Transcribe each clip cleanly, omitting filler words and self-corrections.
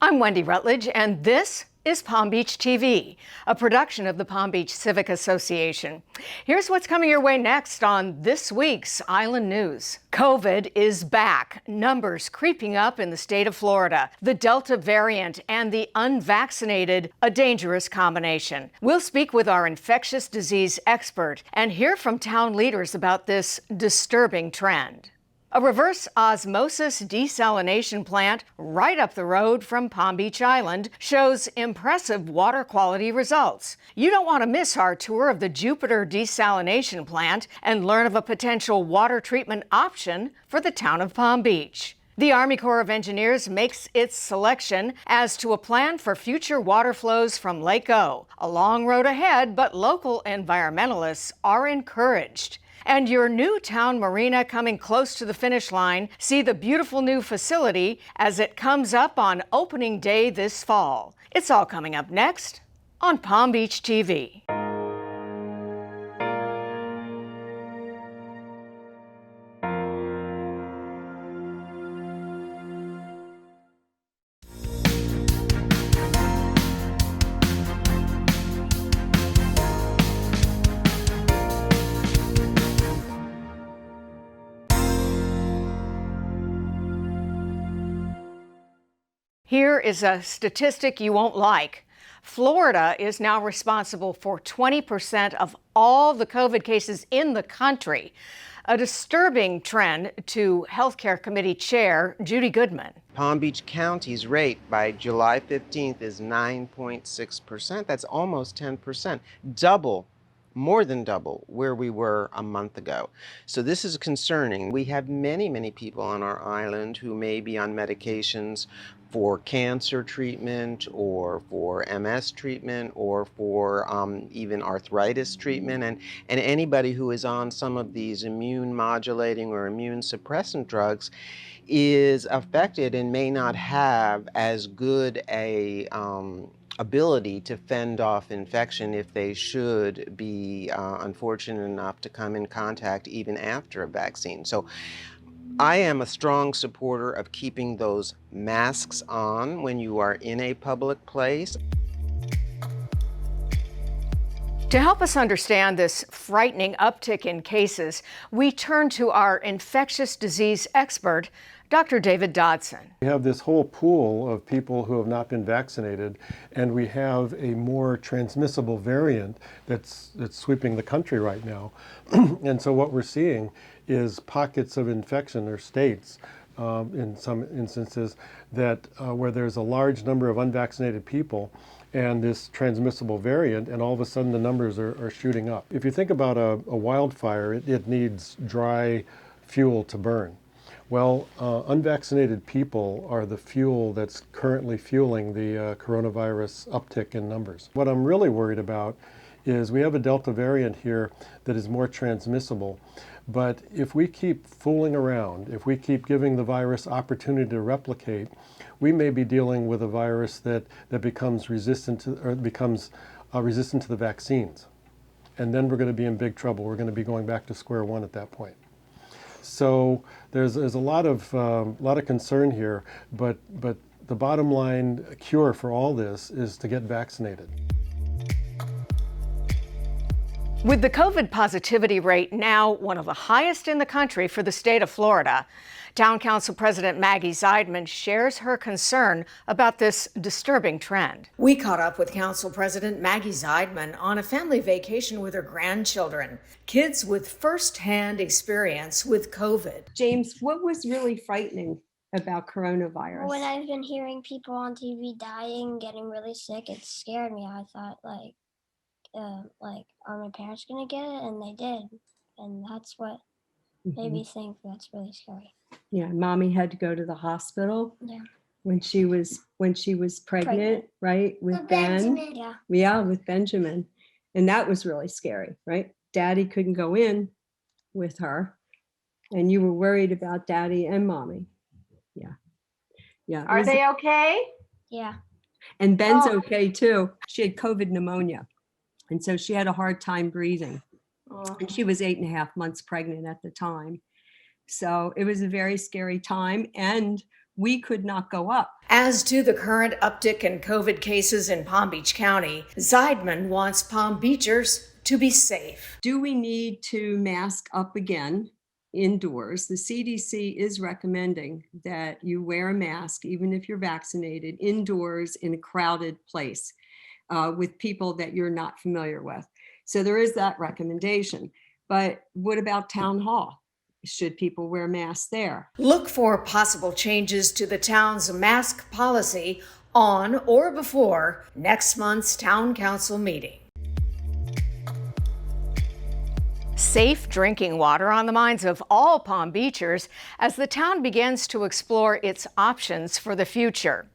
I'm Wendy Rutledge, and this is Palm Beach TV, a production of the Palm Beach Civic Association. Here's what's coming your way next on this week's Island News. COVID is back. Numbers creeping up in the state of Florida. The Delta variant and the unvaccinated, a dangerous combination. We'll speak with our infectious disease expert and hear from town leaders about this disturbing trend. A reverse osmosis desalination plant right up the road from Palm Beach Island shows impressive water quality results. You don't want to miss our tour of the Jupiter desalination plant and learn of a potential water treatment option for the town of Palm Beach. The Army Corps of Engineers makes its selection as to a plan for future water flows from Lake O. A long road ahead, but local environmentalists are encouraged. And your new Town Marina coming close to the finish line. See the beautiful new facility as it comes up on opening day this fall. It's all coming up next on Palm Beach TV. Here is a statistic you won't like. Florida is now responsible for 20% of all the COVID cases in the country. A disturbing trend to Healthcare Committee Chair Judy Goodman. Palm Beach County's rate by July 15th is 9.6%. That's almost 10%, more than double where we were a month ago. So this is concerning. We have many people on our island who may be on medications for cancer treatment or for MS treatment or for even arthritis treatment. And anybody who is on some of these immune modulating or immune suppressant drugs is affected and may not have as good a ability to fend off infection if they should be unfortunate enough to come in contact even after a vaccine. So I am a strong supporter of keeping those masks on when you are in a public place. To help us understand this frightening uptick in cases, we turn to our infectious disease expert, Dr. David Dodson. We have this whole pool of people who have not been vaccinated, and we have a more transmissible variant that's sweeping the country right now. And so what we're seeing is pockets of infection or states in some instances that where there's a large number of unvaccinated people and this transmissible variant, and all of a sudden the numbers are shooting up. If you think about a wildfire, it needs dry fuel to burn. Well, unvaccinated people are the fuel that's currently fueling the coronavirus uptick in numbers. What I'm really worried about is we have a Delta variant here that is more transmissible. But if we keep fooling around, if we keep giving the virus opportunity to replicate, we may be dealing with a virus that becomes resistant to the vaccines. And then we're going to be in big trouble. We're going to be going back to square one at that point. So there's a lot of concern here, but the bottom line cure for all this is to get vaccinated. With the COVID positivity rate now one of the highest in the country for the state of Florida, Town Council President Maggie Zeidman shares her concern about this disturbing trend. We caught up with Council President Maggie Zeidman on a family vacation with her grandchildren, kids with firsthand experience with COVID. James, what was really frightening about coronavirus? When I've been hearing people on TV dying, getting really sick, it scared me. I thought, are my parents gonna get it? And they did, and that's what made me think that's really scary. Yeah, mommy had to go to the hospital. Yeah. When she was pregnant, right, with Ben. Yeah. Yeah, with Benjamin, and that was really scary, right? Daddy couldn't go in with her, and you were worried about Daddy and Mommy. Yeah. Are they okay? Yeah. And Ben's okay too. She had COVID pneumonia. And so she had a hard time breathing. And she was 8.5 months pregnant at the time. So it was a very scary time. And we could not go up. As to the current uptick in COVID cases in Palm Beach County, Zeidman wants Palm Beachers to be safe. Do we need to mask up again indoors? The CDC is recommending that you wear a mask, even if you're vaccinated, indoors in a crowded place with people that you're not familiar with. So there is that recommendation. But what about town hall? Should people wear masks there? Look for possible changes to the town's mask policy on or before next month's town council meeting. Safe drinking water on the minds of all Palm Beachers as the town begins to explore its options for the future.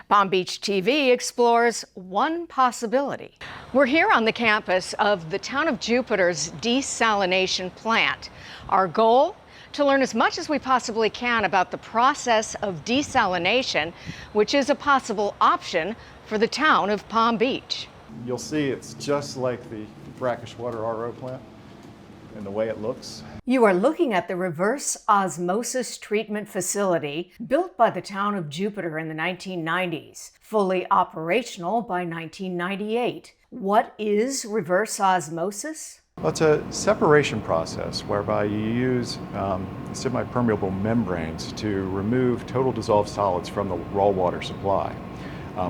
Palm Beach TV explores one possibility. We're here on the campus of the Town of Jupiter's desalination plant. Our goal? To learn as much as we possibly can about the process of desalination, which is a possible option for the town of Palm Beach. You'll see it's just like the brackish water RO plant in the way it looks. You are looking at the reverse osmosis treatment facility built by the town of Jupiter in the 1990s, fully operational by 1998. What is reverse osmosis? Well, it's a separation process whereby you use semi-permeable membranes to remove total dissolved solids from the raw water supply.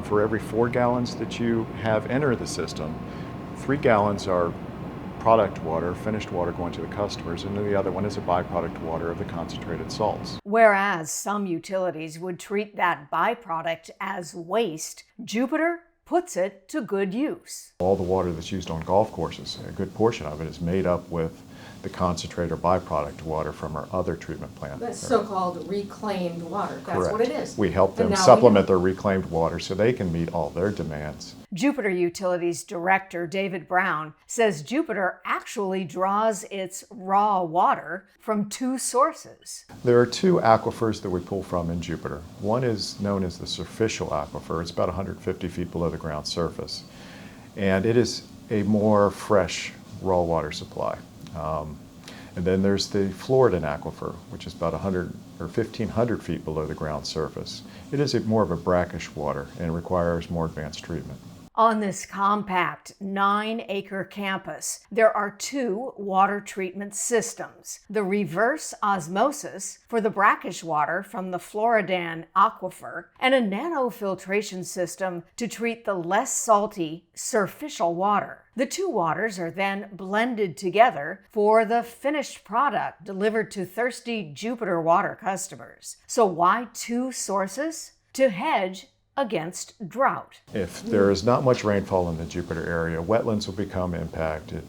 For every 4 gallons that you have enter the system, 3 gallons are product water, finished water going to the customers, and then the other one is a byproduct water of the concentrated salts. Whereas some utilities would treat that byproduct as waste, Jupiter puts it to good use. All the water that's used on golf courses, a good portion of it is made up with the concentrate or byproduct water from our other treatment plant. That's so-called reclaimed water. That's Correct. what it is. We help them And now supplement their reclaimed water so they can meet all their demands. Jupiter Utilities Director David Brown says Jupiter actually draws its raw water from 2 sources. There are 2 aquifers that we pull from in Jupiter. One is known as the superficial aquifer. It's about 150 feet below the ground surface. And it is a more fresh raw water supply. And then there's the Floridan aquifer, which is about 100 or 1,500 feet below the ground surface. It is more of a brackish water and requires more advanced treatment. On this compact 9-acre campus, there are 2 water treatment systems. The reverse osmosis for the brackish water from the Floridan aquifer, and a nanofiltration system to treat the less salty superficial water. The 2 waters are then blended together for the finished product delivered to thirsty Jupiter water customers. So why 2 sources? To hedge against drought. If there is not much rainfall in the Jupiter area, wetlands will become impacted,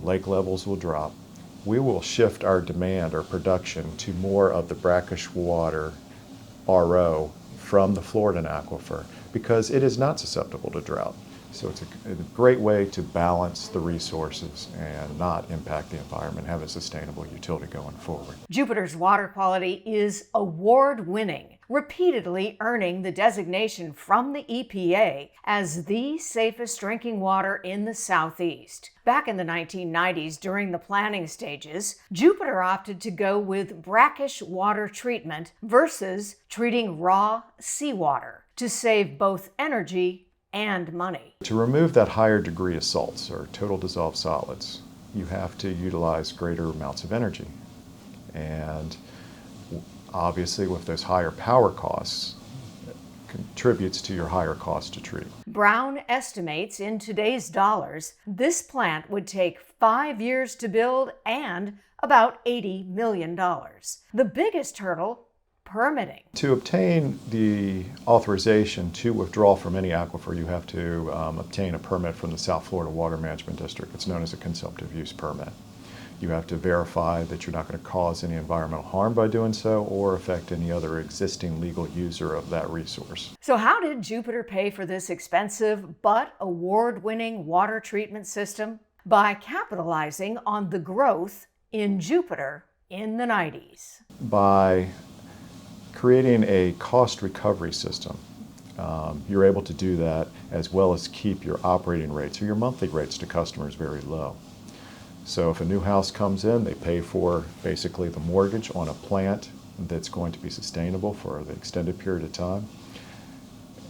lake levels will drop. We will shift our demand or production to more of the brackish water RO from the Floridan aquifer because it is not susceptible to drought. So it's a great way to balance the resources and not impact the environment, have a sustainable utility going forward. Jupiter's water quality is award-winning, repeatedly earning the designation from the EPA as the safest drinking water in the Southeast. Back in the 1990s, during the planning stages, Jupiter opted to go with brackish water treatment versus treating raw seawater to save both energy and money. To remove that higher degree of salts or total dissolved solids, you have to utilize greater amounts of energy. And obviously with those higher power costs, it contributes to your higher cost to treat. Brown estimates in today's dollars, this plant would take 5 years to build and about $80 million. The biggest hurdle, permitting. To obtain the authorization to withdraw from any aquifer, you have to obtain a permit from the South Florida Water Management District. It's known as a consumptive use permit. You have to verify that you're not going to cause any environmental harm by doing so or affect any other existing legal user of that resource. So how did Jupiter pay for this expensive but award-winning water treatment system? By capitalizing on the growth in Jupiter in the 90s. By creating a cost recovery system, you're able to do that as well as keep your operating rates or your monthly rates to customers very low. So if a new house comes in, they pay for basically the mortgage on a plant that's going to be sustainable for the extended period of time,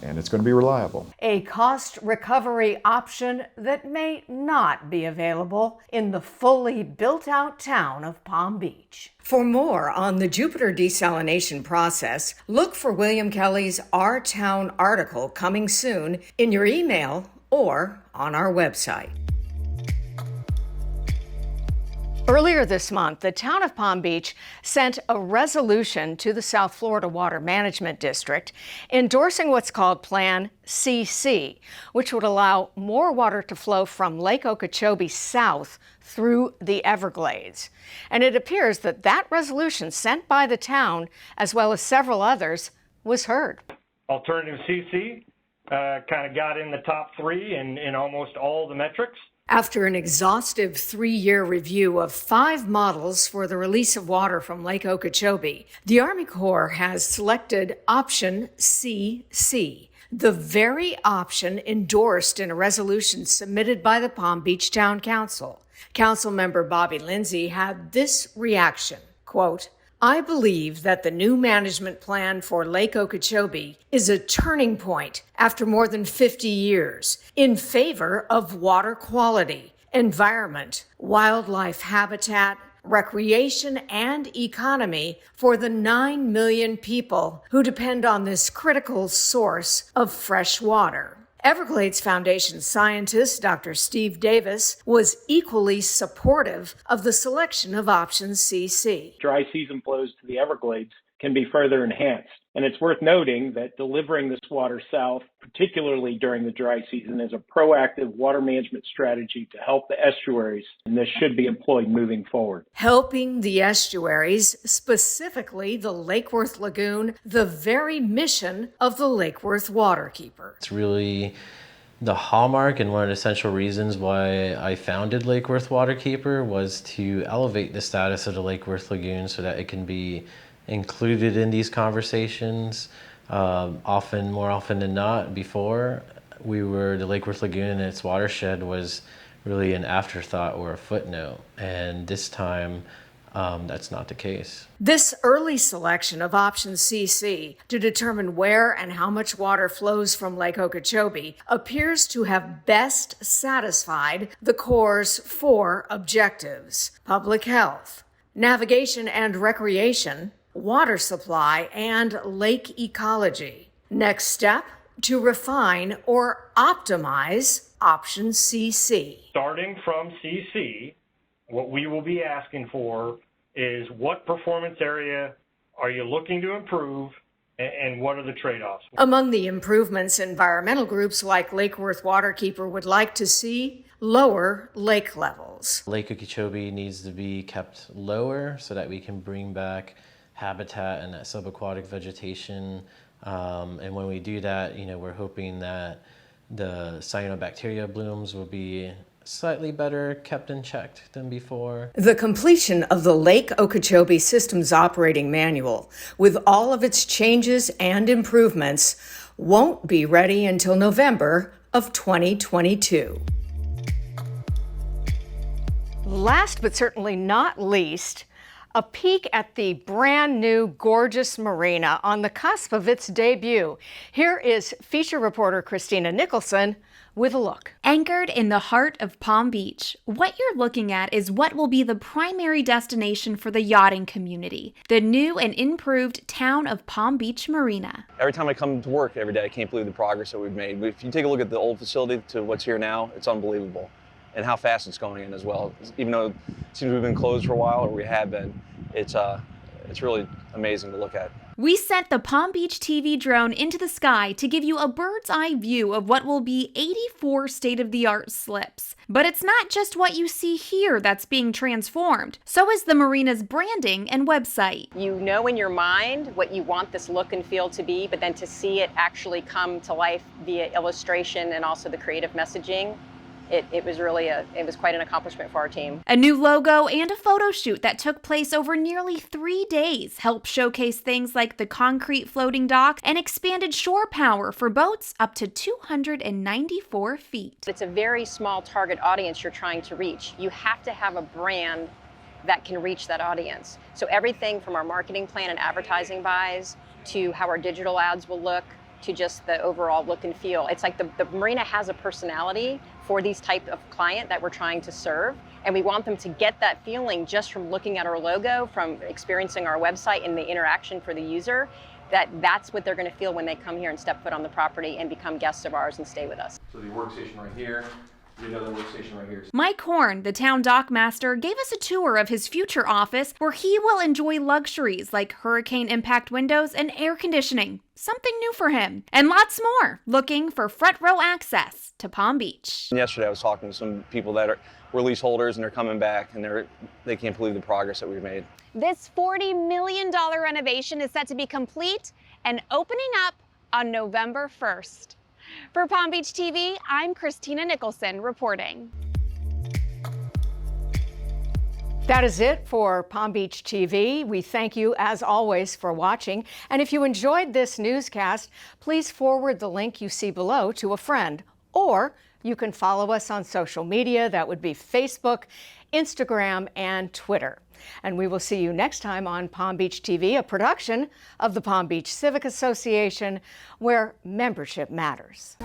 and it's going to be reliable. A cost recovery option that may not be available in the fully built-out town of Palm Beach. For more on the Jupiter desalination process, look for William Kelly's Our Town article coming soon in your email or on our website. Earlier this month, the town of Palm Beach sent a resolution to the South Florida Water Management District endorsing what's called Plan CC, which would allow more water to flow from Lake Okeechobee south through the Everglades. And it appears that that resolution sent by the town, as well as several others, was heard. Alternative CC kind of got in the top three in almost all the metrics. After an exhaustive 3-year review of 5 models for the release of water from Lake Okeechobee, the Army Corps has selected option CC, the very option endorsed in a resolution submitted by the Palm Beach Town Council. Councilmember Bobby Lindsay had this reaction, quote, "I believe that the new management plan for Lake Okeechobee is a turning point after more than 50 years in favor of water quality, environment, wildlife habitat, recreation, and economy for the 9 million people who depend on this critical source of fresh water." Everglades Foundation scientist Dr. Steve Davis was equally supportive of the selection of option CC. Dry season flows to the Everglades can be further enhanced. And it's worth noting that delivering this water south, particularly during the dry season, is a proactive water management strategy to help the estuaries, and this should be employed moving forward. Helping the estuaries, specifically the Lake Worth Lagoon, the very mission of the Lake Worth Waterkeeper. It's really the hallmark and one of the essential reasons why I founded Lake Worth Waterkeeper was to elevate the status of the Lake Worth Lagoon so that it can be included in these conversations. More often than not, before the Lake Worth Lagoon and its watershed was really an afterthought or a footnote, and this time that's not the case. This early selection of option CC to determine where and how much water flows from Lake Okeechobee appears to have best satisfied the Corps' 4 objectives: public health, navigation and recreation, water supply, and lake ecology. Next step, to refine or optimize option CC. Starting from CC, what we will be asking for is what performance area are you looking to improve and what are the trade-offs? Among the improvements environmental groups like Lake Worth Waterkeeper would like to see: lower lake levels. Lake Okeechobee needs to be kept lower so that we can bring back habitat and that subaquatic vegetation. And when we do that, we're hoping that the cyanobacteria blooms will be slightly better kept and checked than before. The completion of the Lake Okeechobee Systems Operating Manual, with all of its changes and improvements, won't be ready until November of 2022. Last but certainly not least, a peek at the brand new gorgeous marina on the cusp of its debut. Here is feature reporter Christina Nicholson with a look. Anchored in the heart of Palm Beach, what you're looking at is what will be the primary destination for the yachting community, the new and improved Town of Palm Beach Marina. Every time I come to work every day, I can't believe the progress that we've made. If you take a look at the old facility to what's here now, it's unbelievable. And how fast it's going in as well. Even though it seems we've been closed for a while, or we have been, it's really amazing to look at. We sent the Palm Beach TV drone into the sky to give you a bird's eye view of what will be 84 state-of-the-art slips. But it's not just what you see here that's being transformed. So is the marina's branding and website. You know in your mind what you want this look and feel to be, but then to see it actually come to life via illustration and also the creative messaging, it was quite an accomplishment for our team. A new logo and a photo shoot that took place over nearly 3 days helped showcase things like the concrete floating dock and expanded shore power for boats up to 294 feet. It's a very small target audience you're trying to reach. You have to have a brand that can reach that audience. So everything from our marketing plan and advertising buys to how our digital ads will look to just the overall look and feel. It's like the marina has a personality for these type of client that we're trying to serve. And we want them to get that feeling just from looking at our logo, from experiencing our website and the interaction for the user, that's what they're going to feel when they come here and step foot on the property and become guests of ours and stay with us. So the workstation right here, another workstation right here. Mike Horn, the town dockmaster, gave us a tour of his future office where he will enjoy luxuries like hurricane impact windows and air conditioning, something new for him, and lots more, looking for front row access to Palm Beach. Yesterday I was talking to some people that were leaseholders, and they're coming back, and they can't believe the progress that we've made. This $40 million renovation is set to be complete and opening up on November 1st. For Palm Beach TV, I'm Christina Nicholson reporting. That is it for Palm Beach TV. We thank you, as always, for watching. And if you enjoyed this newscast, please forward the link you see below to a friend. Or you can follow us on social media. That would be Facebook, Instagram, and Twitter. And we will see you next time on Palm Beach TV, a production of the Palm Beach Civic Association, where membership matters.